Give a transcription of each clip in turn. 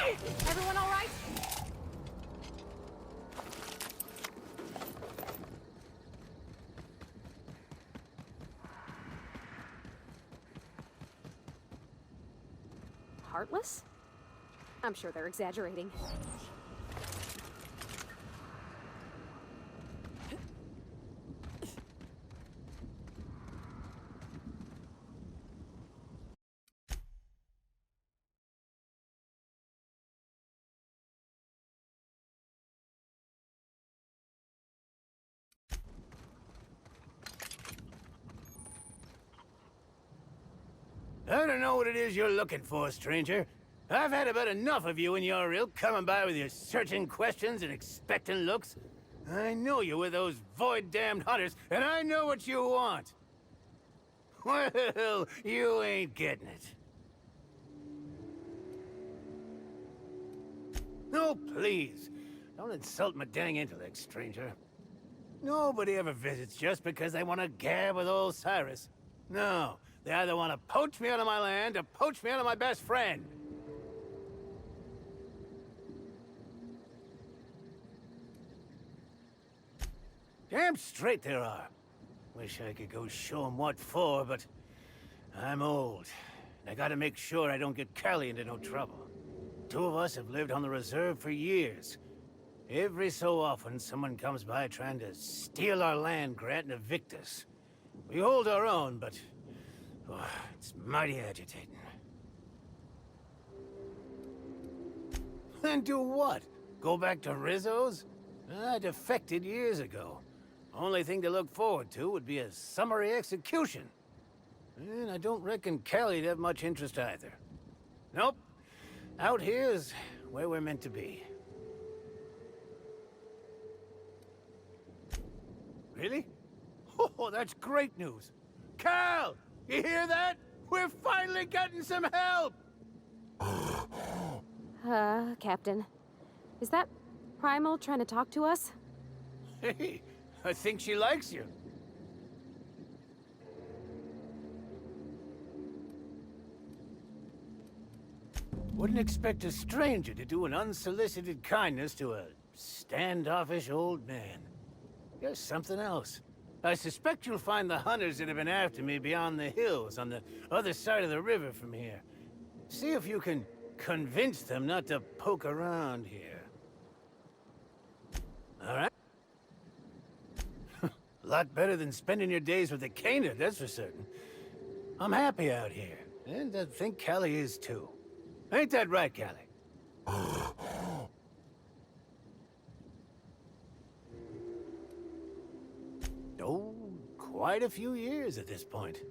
Hey! Everyone all right? Heartless? I'm sure they're exaggerating. I don't know what it is you're looking for, stranger. I've had about enough of you and your ilk coming by with your searching questions and expectant looks. I know you with those void-damned hunters, and I know what you want. Well, you ain't getting it. No, please. Don't insult my dang intellect, stranger. Nobody ever visits just because they want to gab with old Cyrus. No, they either want to poach me out of my land or poach me out of my best friend. Damn straight there are. Wish I could go show 'em what for, but I'm old. And I gotta make sure I don't get Callie into no trouble. Two of us have lived on the reserve for years. Every so often, someone comes by trying to steal our land grant and evict us. We hold our own, but it's mighty agitating. And do what? Go back to Rizzo's? I defected years ago. Only thing to look forward to would be a summary execution. And I don't reckon Callie'd have much interest either. Nope. Out here is where we're meant to be. Really? Oh, that's great news. Cal! You hear that? We're finally getting some help! Captain. Is that Primal trying to talk to us? Hey, I think she likes you. Wouldn't expect a stranger to do an unsolicited kindness to a standoffish old man. You're something else. I suspect you'll find the hunters that have been after me beyond the hills on the other side of the river from here. See if you can convince them not to poke around here. All right? A lot better than spending your days with the Cana, that's for certain. I'm happy out here, and I think Callie is too. Ain't that right, Callie? Oh, quite a few years at this point.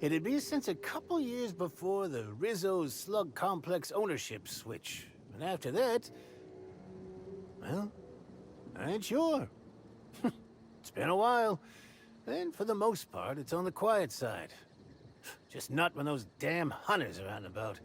It'd be since a couple years before the Rizzo's Slug Complex ownership switch. And after that, well, I ain't sure. It's been a while. And for the most part, it's on the quiet side. Just not when those damn hunters are out and about.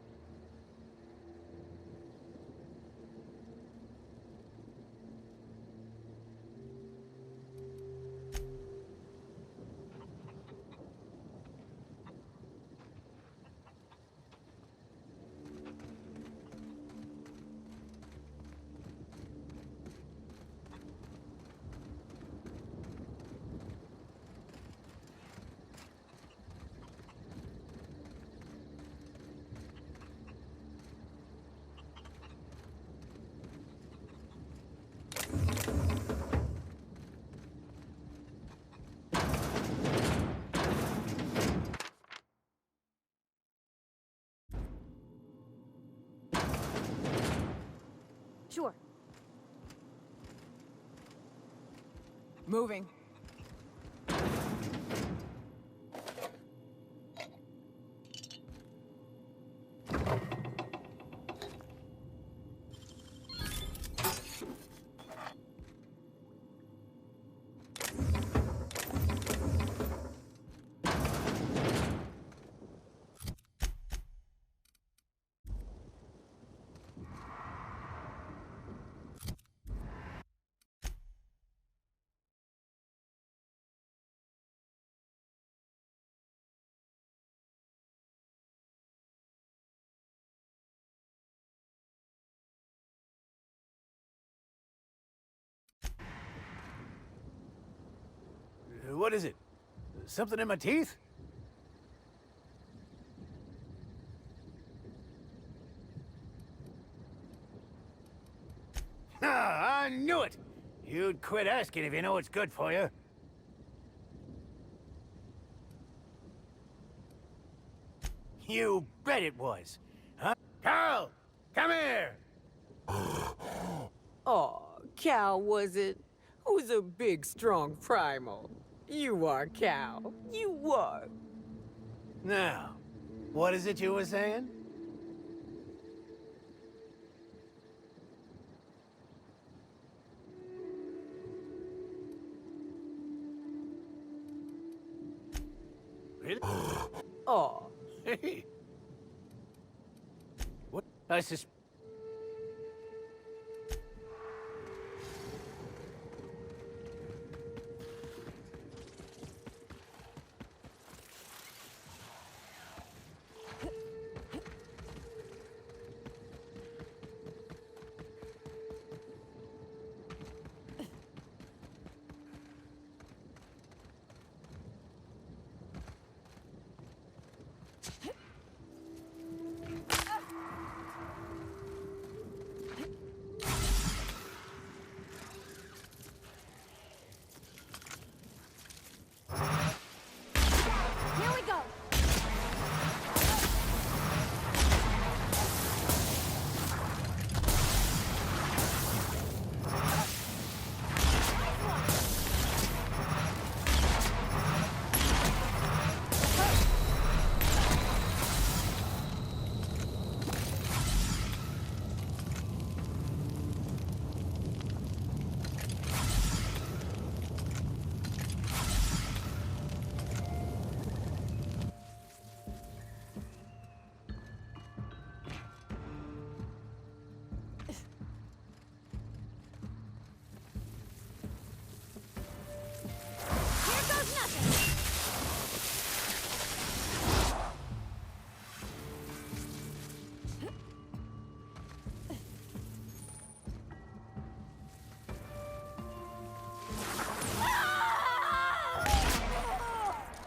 Sure. Moving. What is it? Something in my teeth? Ah, I knew it! You'd quit asking if you know what's good for you. You bet it was. Huh? Carl! Come here! Aw, Cal, was it? Who's a big, strong primal? You are, Cal. You are. Now, what is it you were saying? Really? Aw. Hey. What? I suspect. Here we go! Here goes nothing!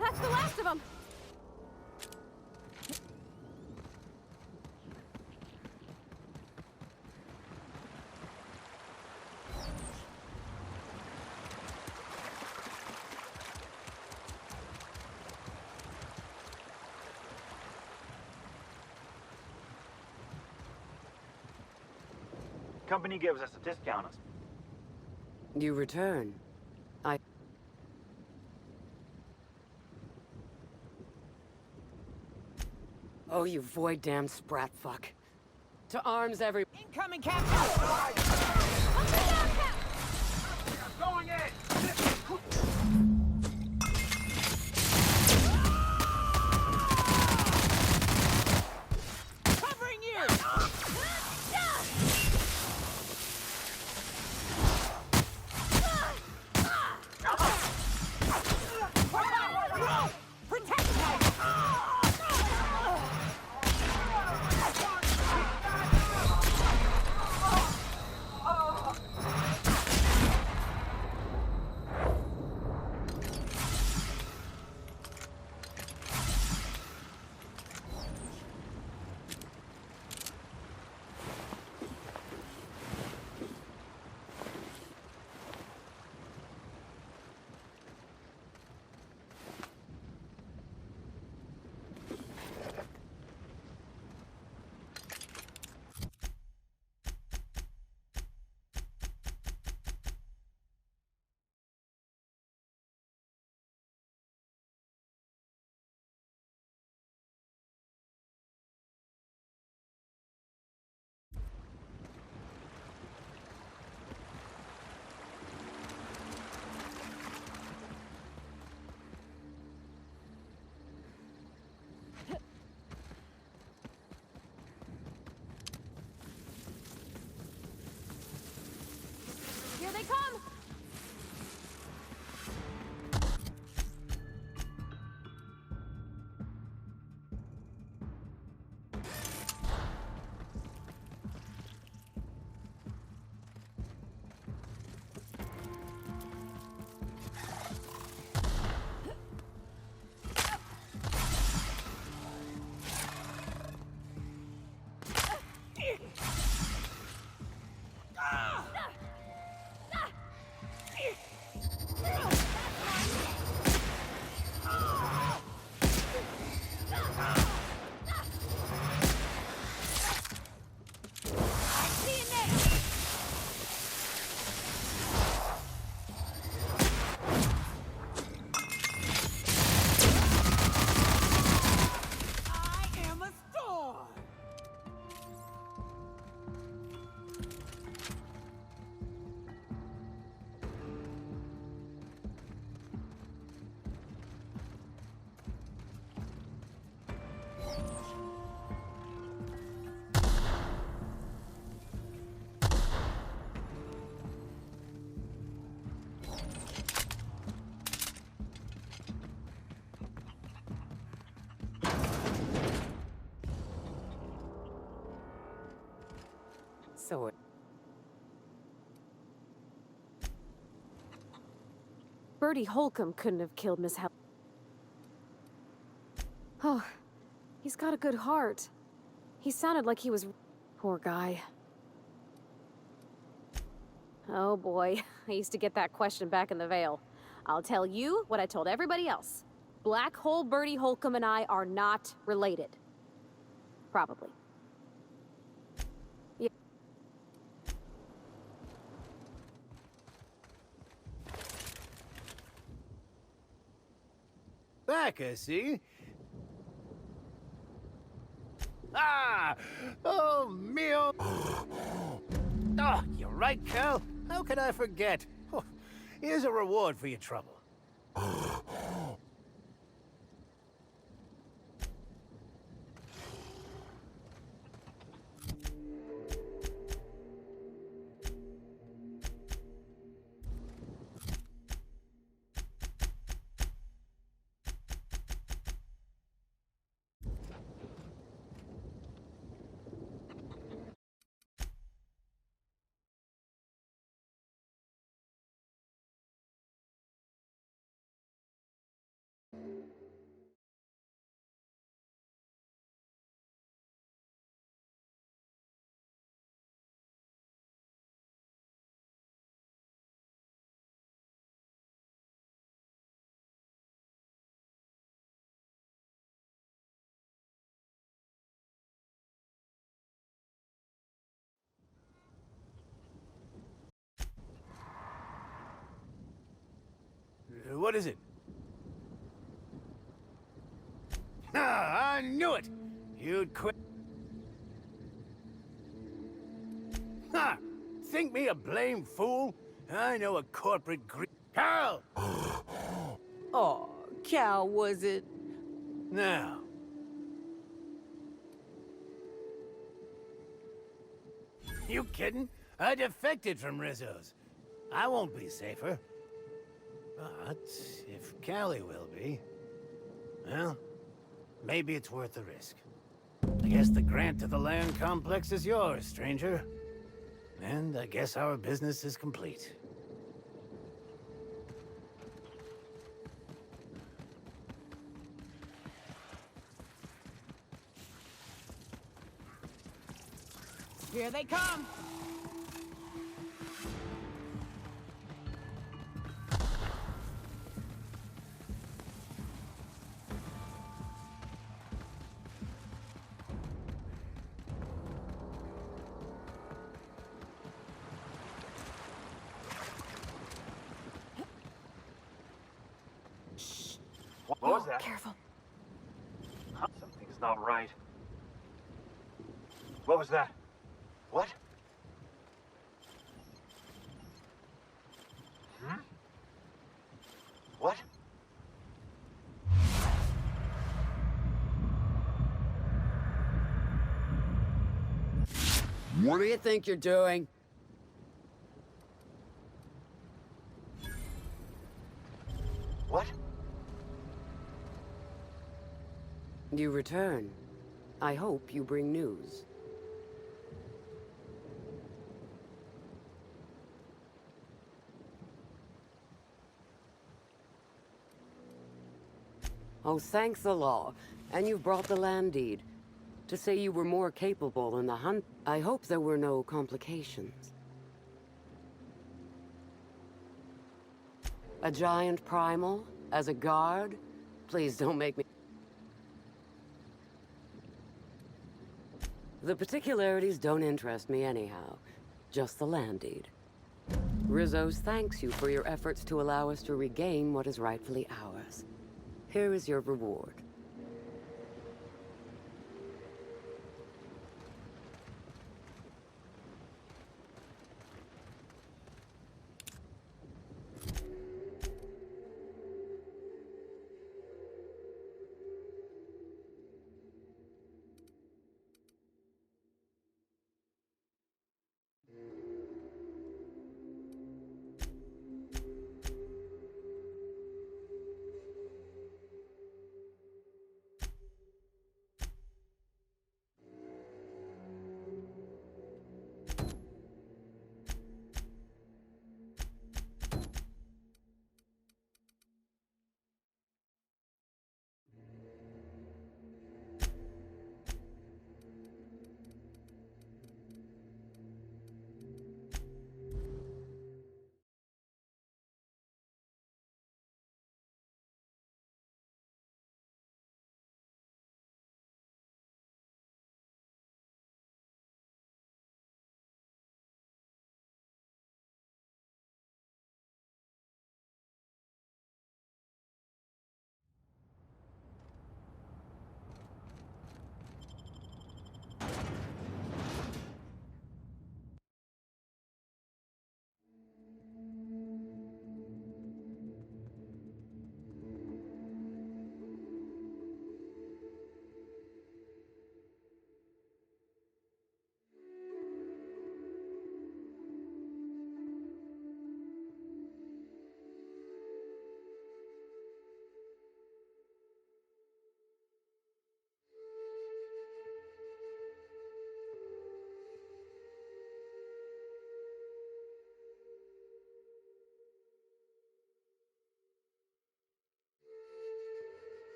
That's the last of them! Company gives us a discount. You return. Oh, you void-damned sprat fuck. To arms, every— Incoming, Captain! Going in! Covering you! Here they come! So Bertie Holcomb couldn't have killed Miss Hel— Oh, he's got a good heart. He sounded like he was— Poor guy. Oh boy, I used to get that question back in the Vale. I'll tell you what I told everybody else. Black Hole Bertie Holcomb and I are not related. Probably. Yeah. Back, I see. Ah! Oh, mio! Oh, you're right, Cal. How could I forget? Oh, here's a reward for your trouble. What is it? Ah, I knew it! You'd quit. Ha! Think me a blame fool? I know a corporate Carl! oh, Cal, was it? Now. You kidding? I defected from Rizzo's. I won't be safer. But if Callie will be, well, maybe it's worth the risk. I guess the grant to the land complex is yours, stranger. And I guess our business is complete. Here they come. What was that? Careful. Something's not right. What was that? What? Hmm? What? What do you think you're doing? What? You return. I hope you bring news. Oh, thanks the law. And you've brought the land deed. To say you were more capable in the hunt. I hope there were no complications. A giant primal? As a guard? Please don't make me... The particularities don't interest me anyhow. Just the land deed. Rizzo's thanks you for your efforts to allow us to regain what is rightfully ours. Here is your reward.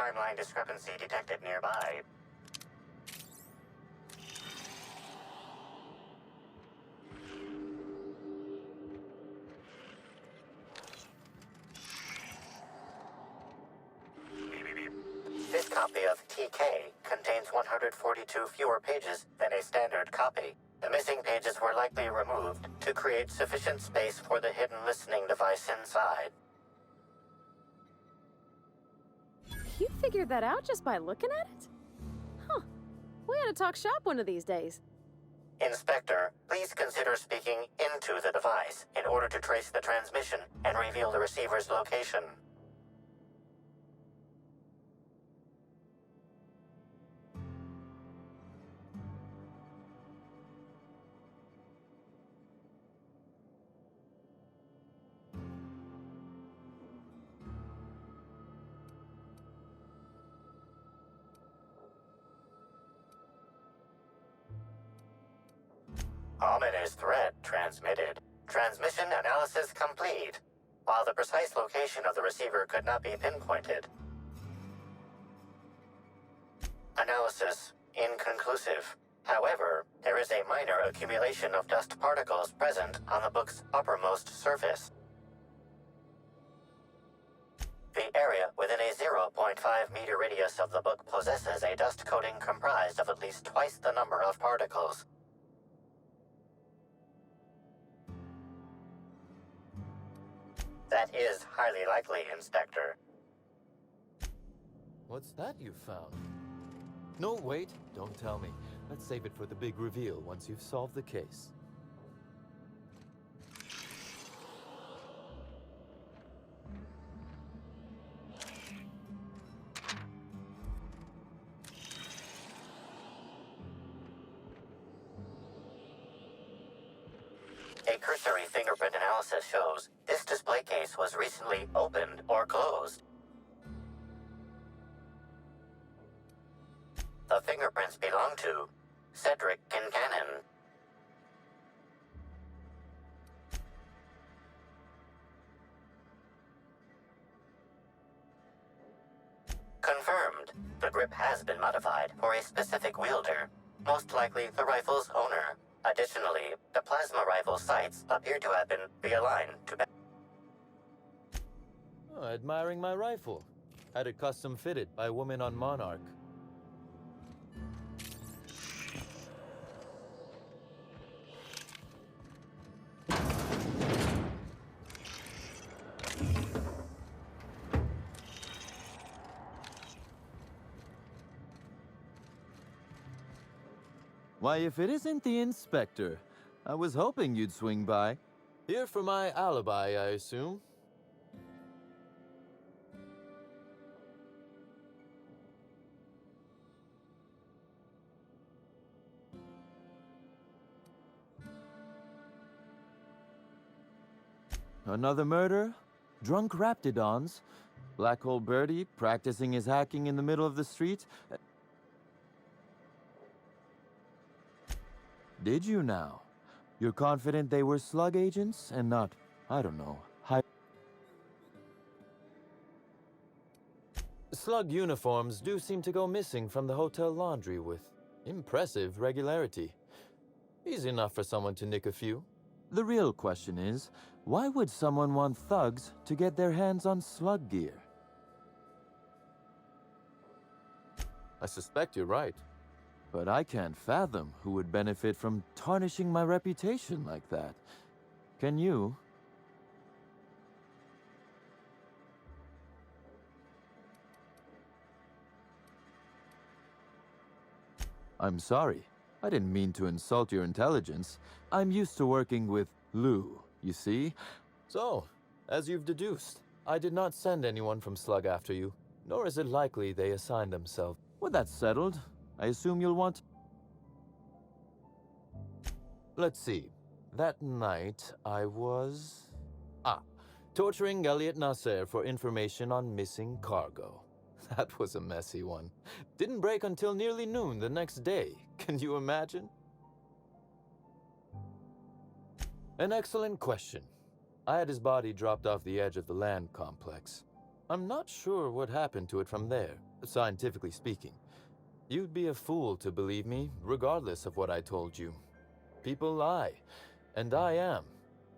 timeline discrepancy detected nearby. This copy of TK contains 142 fewer pages than a standard copy. The missing pages were likely removed to create sufficient space for the hidden listening device inside. You figured that out just by looking at it? Huh. We ought to talk shop one of these days. Inspector, please consider speaking into the device in order to trace the transmission and reveal the receiver's location. Ominous threat transmitted. Transmission analysis complete. While the precise location of the receiver could not be pinpointed. Analysis inconclusive. However, there is a minor accumulation of dust particles present on the book's uppermost surface. The area within a 0.5-meter radius of the book possesses a dust coating comprised of at least twice the number of particles. That is highly likely, Inspector. What's that you found? No, wait, don't tell me. Let's save it for the big reveal once you've solved the case. A cursory fingerprint analysis shows this display case was recently opened or closed. The fingerprints belong to Cedric Kincannon. Confirmed. The grip has been modified for a specific wielder, most likely the rifle's owner. Additionally, the plasma rifle sights appear to have been realigned to... Oh, admiring my rifle. Had it custom fitted by a woman on Monarch. Why, if it isn't the inspector, I was hoping you'd swing by. Here for my alibi, I assume. Another murder? Drunk Raptidons? Black Hole Birdie practicing his hacking in the middle of the street? Did you now? You're confident they were slug agents and not, I don't know, Slug uniforms do seem to go missing from the hotel laundry with impressive regularity. Easy enough for someone to nick a few. The real question is, why would someone want thugs to get their hands on slug gear? I suspect you're right. But I can't fathom who would benefit from tarnishing my reputation like that. Can you? I'm sorry. I didn't mean to insult your intelligence. I'm used to working with Lou, you see? So, as you've deduced, I did not send anyone from Slug after you, nor is it likely they assigned themselves. Well, that's settled. I assume you'll want... Let's see. That night, I was... torturing Elliot Nasser for information on missing cargo. That was a messy one. Didn't break until nearly noon the next day. Can you imagine? An excellent question. I had his body dropped off the edge of the land complex. I'm not sure what happened to it from there, scientifically speaking. You'd be a fool to believe me, regardless of what I told you. People lie, and I am,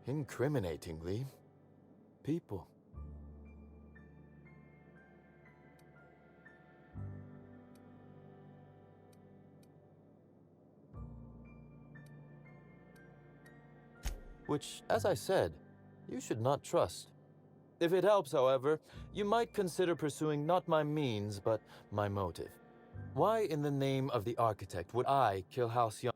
incriminatingly, people. Which, as I said, you should not trust. If it helps, however, you might consider pursuing not my means, but my motive. Why in the name of the architect would I kill Halcyon?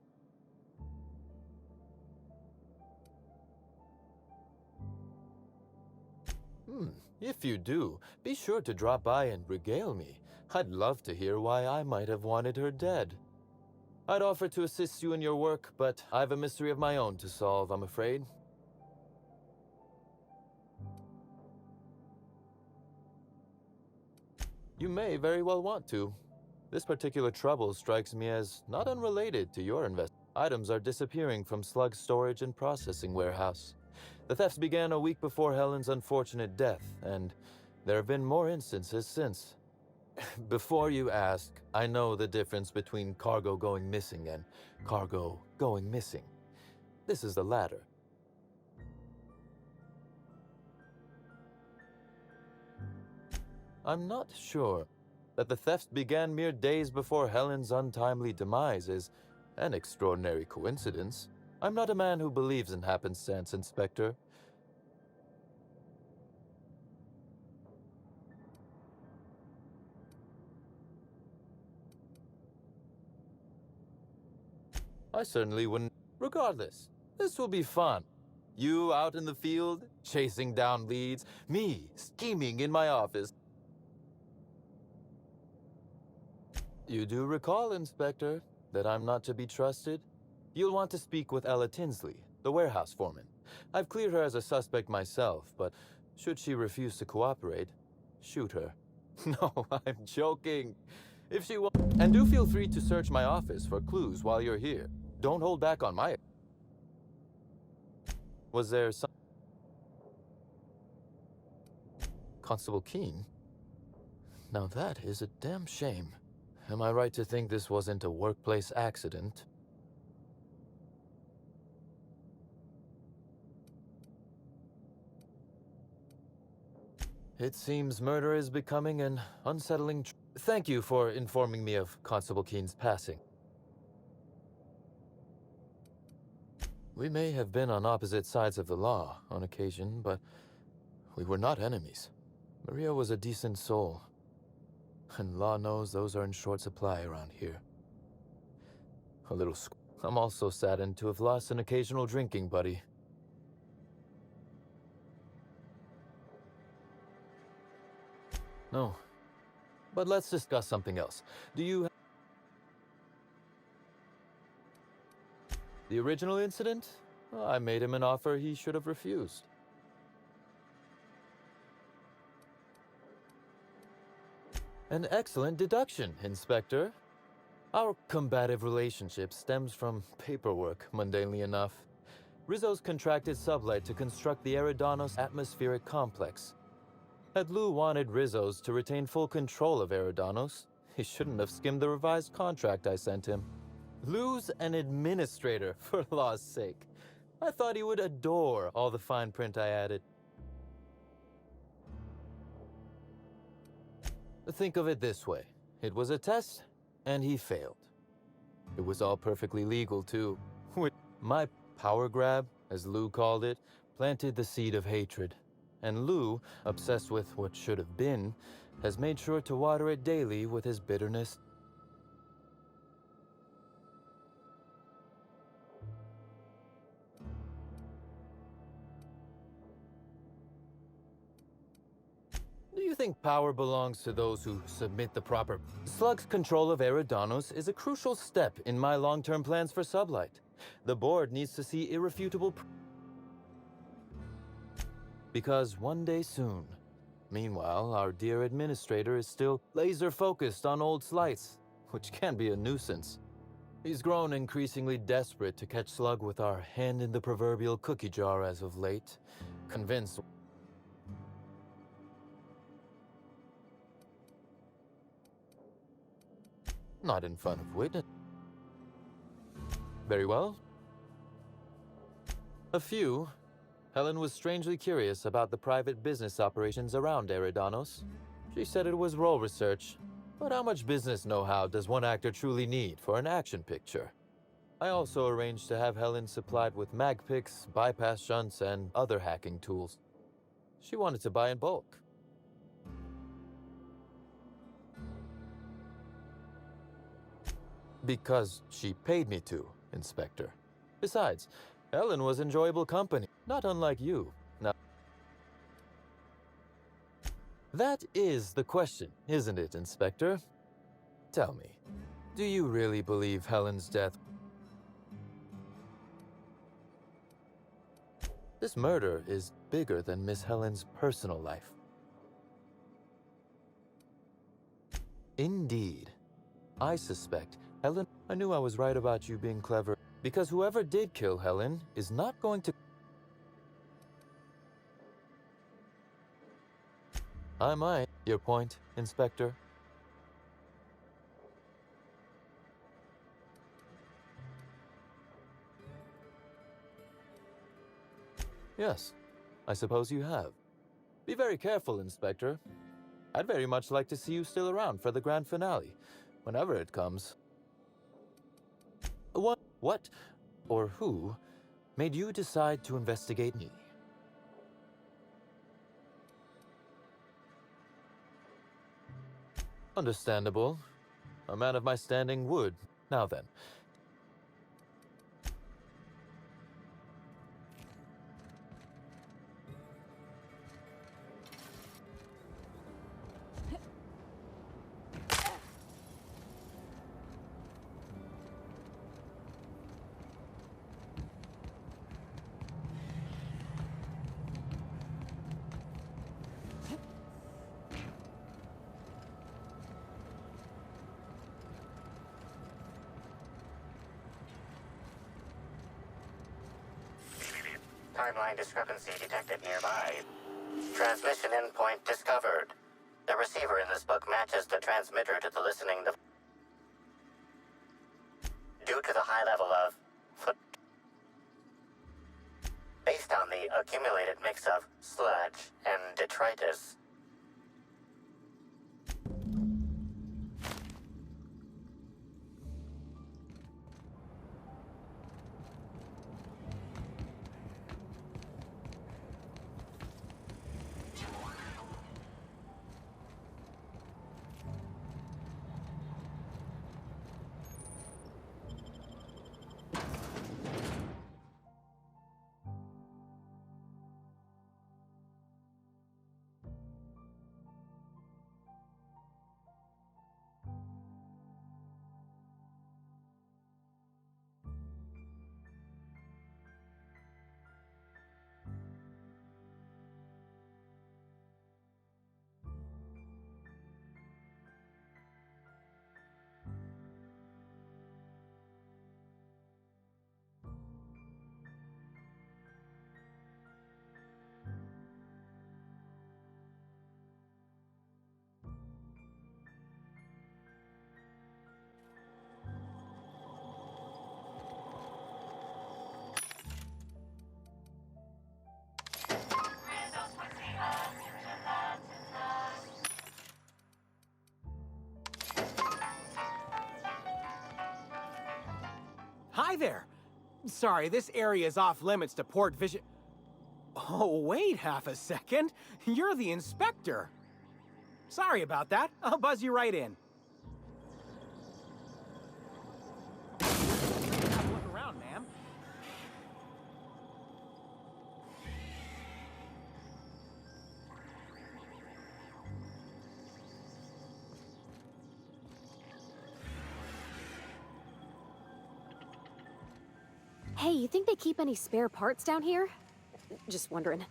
If you do, be sure to drop by and regale me. I'd love to hear why I might have wanted her dead. I'd offer to assist you in your work, but I've a mystery of my own to solve, I'm afraid. You may very well want to. This particular trouble strikes me as not unrelated to your items are disappearing from Slug's storage and processing warehouse. The thefts began a week before Helen's unfortunate death, and there have been more instances since. Before you ask, I know the difference between cargo going missing and cargo going missing. This is the latter. I'm not sure. That the thefts began mere days before Helen's untimely demise is an extraordinary coincidence. I'm not a man who believes in happenstance, Inspector. I certainly wouldn't. Regardless, this will be fun. You out in the field, chasing down leads, me scheming in my office. You do recall, Inspector, that I'm not to be trusted? You'll want to speak with Ella Tinsley, the warehouse foreman. I've cleared her as a suspect myself, but should she refuse to cooperate, shoot her. No, I'm joking. If she won't... And do feel free to search my office for clues while you're here. Don't hold back on my... Was there some... Constable Keene? Now that is a damn shame. Am I right to think this wasn't a workplace accident? It seems murder is becoming an unsettling Thank you for informing me of Constable Keene's passing. We may have been on opposite sides of the law on occasion, but we were not enemies. Maria was a decent soul. And law knows those are in short supply around here. A little I'm also saddened to have lost an occasional drinking buddy. No. But let's discuss something else. Do you... The original incident? Well, I made him an offer he should have refused. An excellent deduction, Inspector. Our combative relationship stems from paperwork, mundanely enough. Rizzo's contracted Sublight to construct the Eridanos atmospheric complex. Had Lou wanted Rizzo's to retain full control of Eridanos, he shouldn't have skimmed the revised contract I sent him. Lou's an administrator, for law's sake. I thought he would adore all the fine print I added. Think of it this way. It was a test, and he failed. It was all perfectly legal, too. My power grab, as Lou called it, planted the seed of hatred. And Lou, obsessed with what should have been, has made sure to water it daily with his bitterness. Do you think power belongs to those who submit the proper... Slug's control of Eridanos is a crucial step in my long-term plans for Sublight. The board needs to see irrefutable... Because one day soon. Meanwhile, our dear administrator is still laser-focused on old slights, which can be a nuisance. He's grown increasingly desperate to catch Slug with our hand in the proverbial cookie jar as of late, convinced... Not in front of witness. Very well. A few. Helen was strangely curious about the private business operations around Eridanos. She said it was role research, but how much business know-how does one actor truly need for an action picture? I also arranged to have Helen supplied with mag picks, bypass shunts, and other hacking tools. She wanted to buy in bulk. Because she paid me to, Inspector. Besides, Helen was enjoyable company, not unlike you. Now, that is the question, isn't it, Inspector? Tell me, do you really believe Helen's death? This murder is bigger than Miss Helen's personal life. Indeed. I suspect Helen... I knew I was right about you being clever, because whoever did kill Helen is not going to... I might. Your point, Inspector? Yes, I suppose you have. Be very careful, Inspector. I'd very much like to see you still around for the grand finale, whenever it comes. What, or who, made you decide to investigate me? Understandable. A man of my standing would. Now then. Timeline discrepancy detected nearby. Transmission endpoint discovered. The receiver in this book matches the transmitter to the listening device. Due to the high level of foot... Based on the accumulated mix of sludge and detritus. Hi there! Sorry, this area is off limits to port vision... Oh, wait half a second. You're the inspector. Sorry about that. I'll buzz you right in. Have a look around, ma'am. Hey, you think they keep any spare parts down here? Just wondering.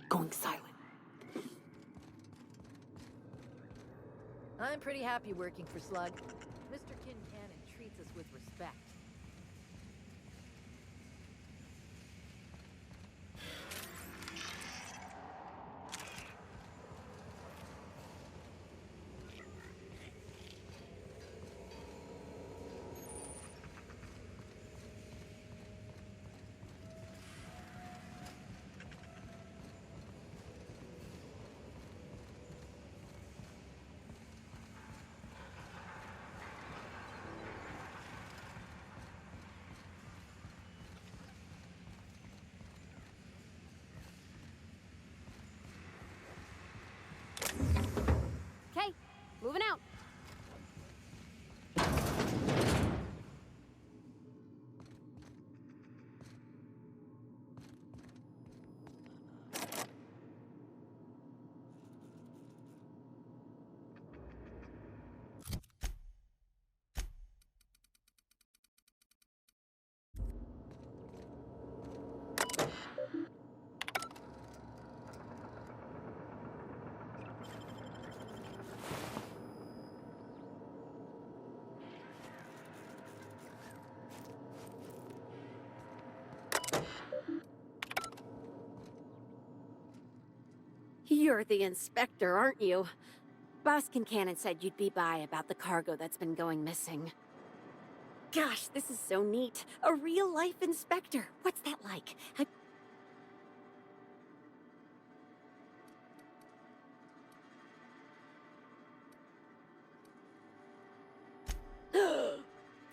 Going silent. I'm pretty happy working for Slug. Mr. Kincannon treated expect. Okay, moving out. You're the inspector, aren't you? Boskin Cannon said you'd be by about the cargo that's been going missing. Gosh, this is so neat. A real-life inspector. What's that like?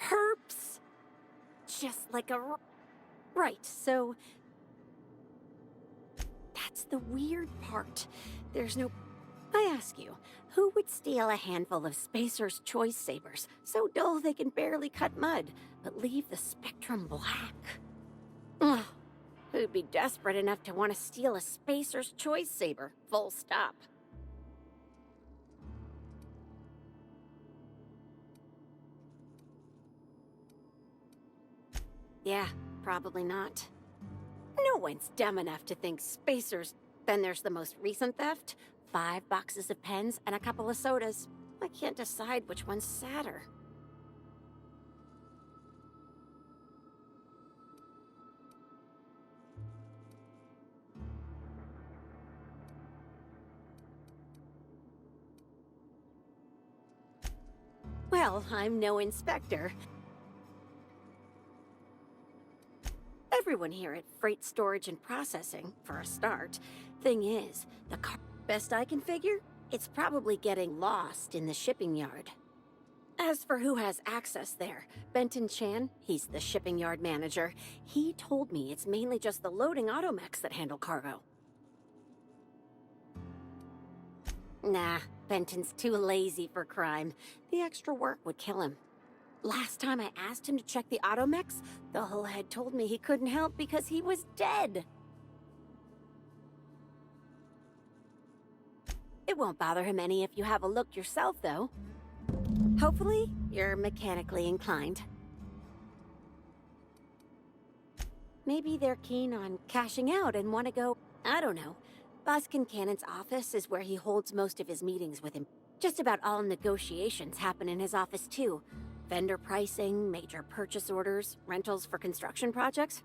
Perps! Just like a... Right, so... That's the weird part. There's no... I ask you, who would steal a handful of Spacer's Choice Sabers, so dull they can barely cut mud, but leave the spectrum black? Ugh. Who'd be desperate enough to want to steal a Spacer's Choice Saber, full stop? Yeah, probably not. No one's dumb enough to think Spacers... Then there's the most recent theft. 5 boxes of pens and a couple of sodas. I can't decide which one's sadder. Well, I'm no inspector. Everyone here at Freight Storage and Processing, for a start. Thing is, the car... Best I can figure, it's probably getting lost in the shipping yard. As for who has access there, Benton Chan, he's the shipping yard manager. He told me it's mainly just the loading automechs that handle cargo. Nah, Benton's too lazy for crime. The extra work would kill him. Last time I asked him to check the automechs, the whole head told me he couldn't help because he was dead. It won't bother him any if you have a look yourself, though. Hopefully, you're mechanically inclined. Maybe they're keen on cashing out and want to go... I don't know. Boskin Cannon's office is where he holds most of his meetings with him. Just about all negotiations happen in his office, too. Vendor pricing, major purchase orders, rentals for construction projects.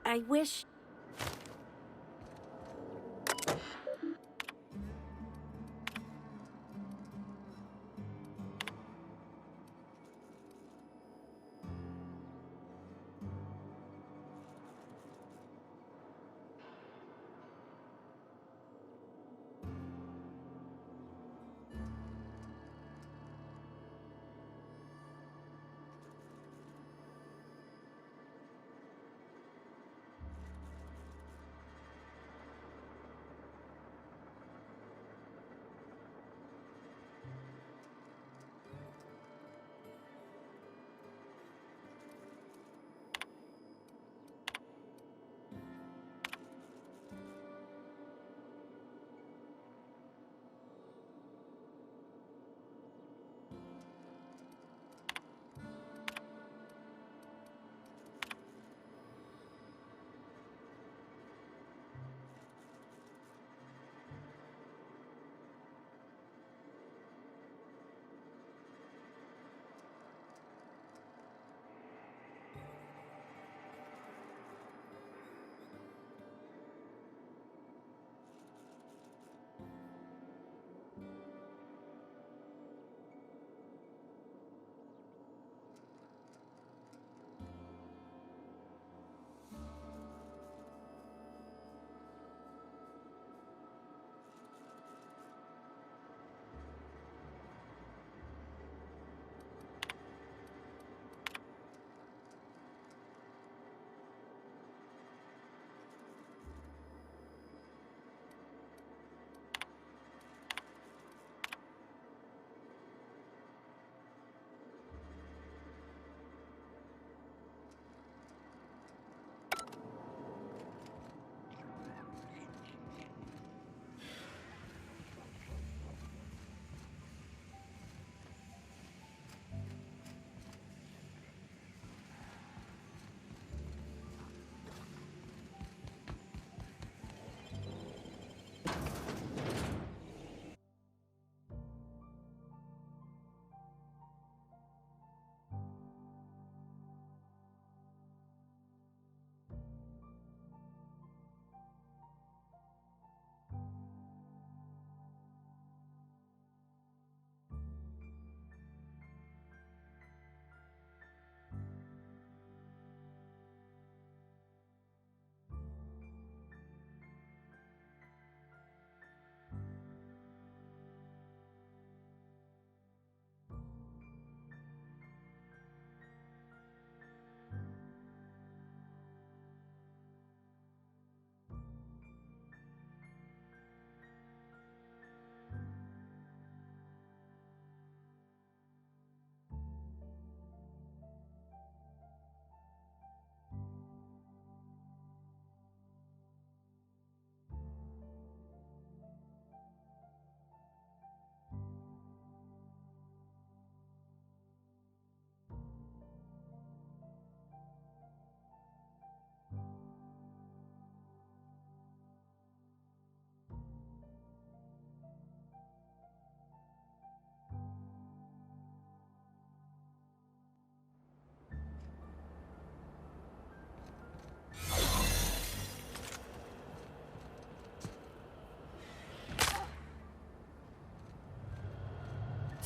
I wish...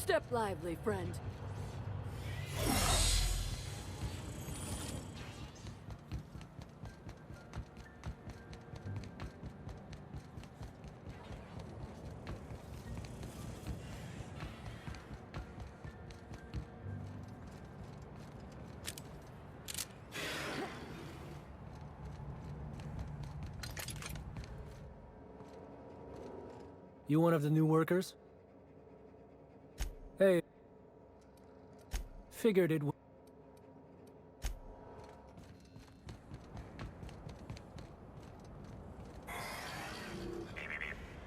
Step lively, friend. You one of the new workers? Hey. Figured it would.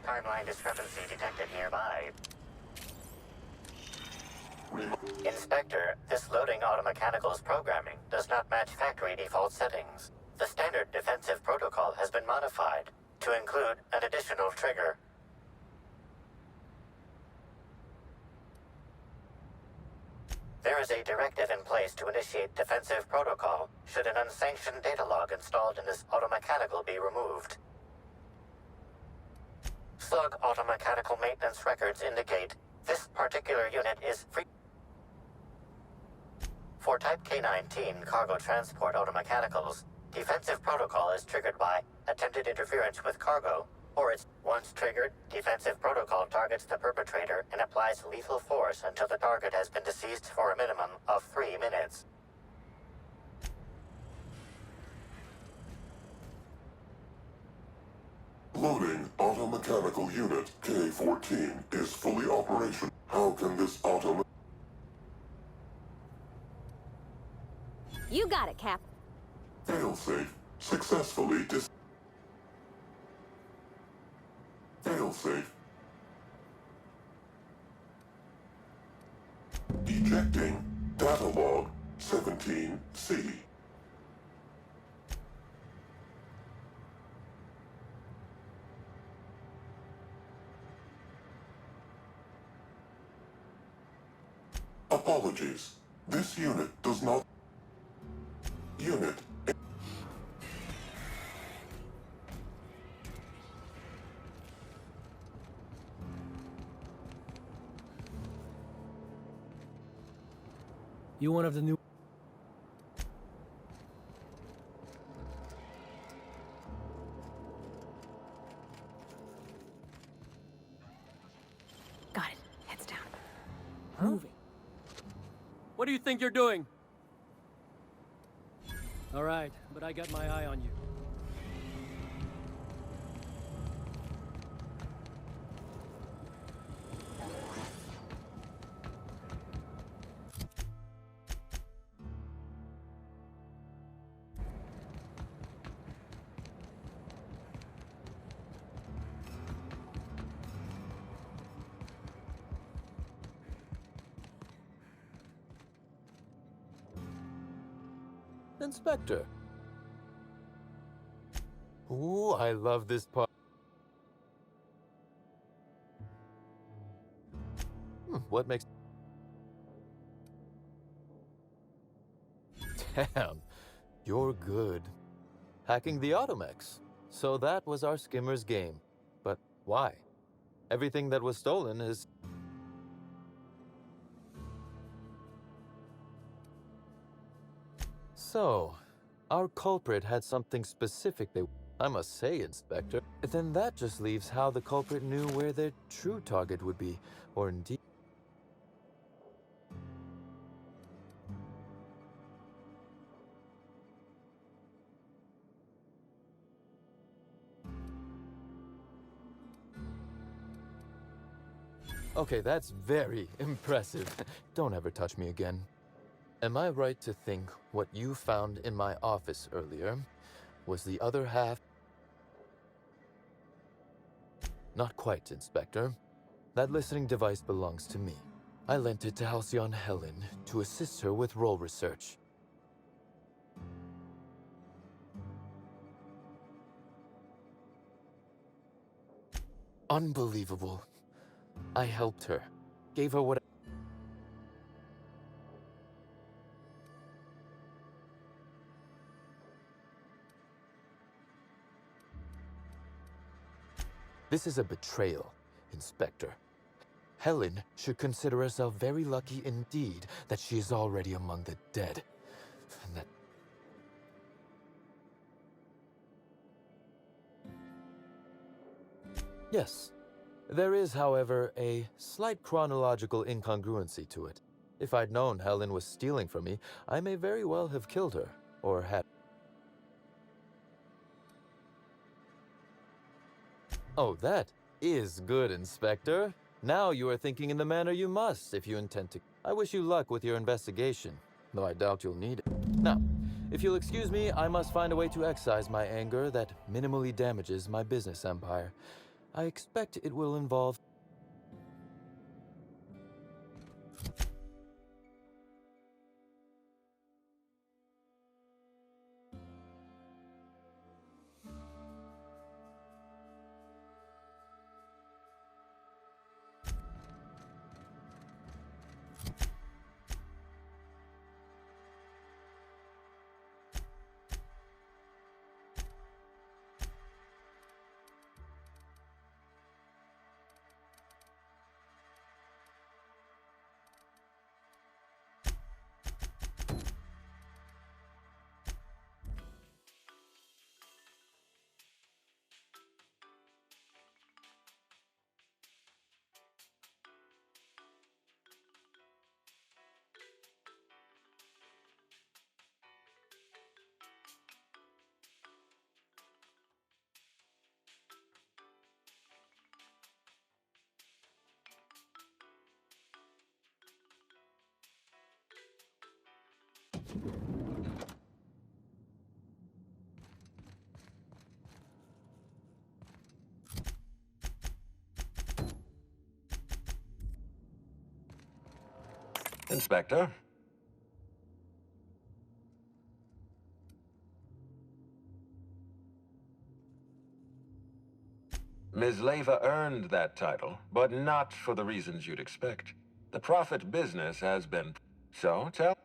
Timeline discrepancy detected nearby. Inspector, this loading automechanical's programming does not match factory default settings. The standard defensive protocol has been modified to include an additional trigger. There is a directive in place to initiate defensive protocol should an unsanctioned data log installed in this automechanical be removed. Slug automechanical maintenance records indicate this particular unit is free. For Type K-19 cargo transport automechanicals, defensive protocol is triggered by attempted interference with cargo, or it's once triggered, defensive protocol targets the perpetrator and applies lethal force until the target has been deceased for a minimum of 3 minutes. Loading automechanical unit K-14 is fully operational. How can this You got it, Cap. failsafe successfully failsafe ejecting data log 17C. Apologies. This unit does not. Unit. You one of the new. Got it. Heads down. Moving. What do you think you're doing? All right, but I got my eye on you. Inspector. Ooh, I love this part. What makes... Damn, you're good. Hacking the Automex. So that was our skimmer's game. But why? Everything that was stolen is... So, our culprit had something specific they... I must say, Inspector, then that just leaves how the culprit knew where their true target would be, or indeed... Okay, that's very impressive. Don't ever touch me again. Am I right to think what you found in my office earlier was the other half? Not quite, Inspector. That listening device belongs to me. I lent it to Halcyon Helen to assist her with role research. Unbelievable. I helped her, gave her what... This is a betrayal, Inspector. Helen should consider herself very lucky indeed that she is already among the dead. And that... Yes. There is, however, a slight chronological incongruency to it. If I'd known Helen was stealing from me, I may very well have killed her, or had... Oh, that is good, Inspector. Now you are thinking in the manner you must if you intend to. I wish you luck with your investigation, though I doubt you'll need it. Now, if you'll excuse me, I must find a way to excise my anger that minimally damages my business empire. I expect it will involve... Inspector? Ms. Leva earned that title, but not for the reasons you'd expect. The profit business has been... So, tell...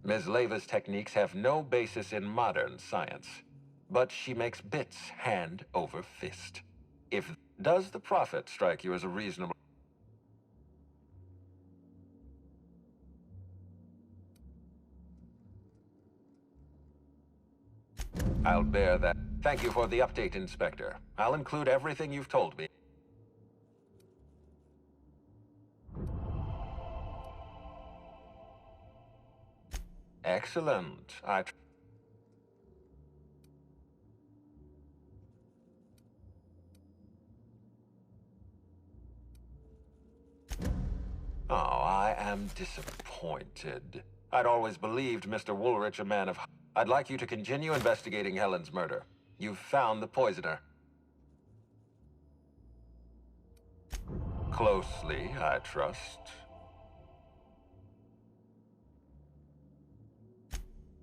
Ms. Leva's techniques have no basis in modern science, but she makes bits hand over fist. If... Does the profit strike you as a reasonable... I'll bear that. Thank you for the update, Inspector. I'll include everything you've told me. Excellent. Oh, I am disappointed. I'd always believed Mr. Woolrich a man of... I'd like you to continue investigating Helen's murder. You've found the poisoner. Closely, I trust.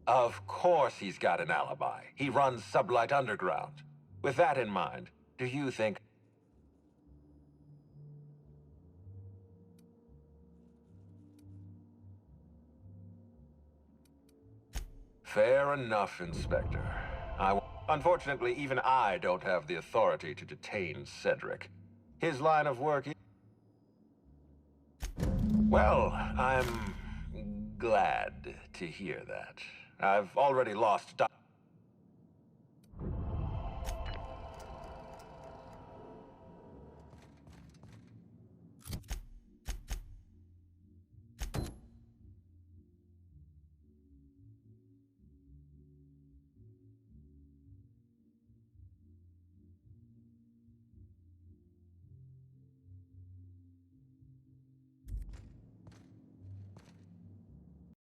Of course he's got an alibi. He runs Sublight Underground. With that in mind, do you think... Fair enough, Inspector. Unfortunately, even I don't have the authority to detain Cedric. His line of work... Well, I'm glad to hear that. I've already lost...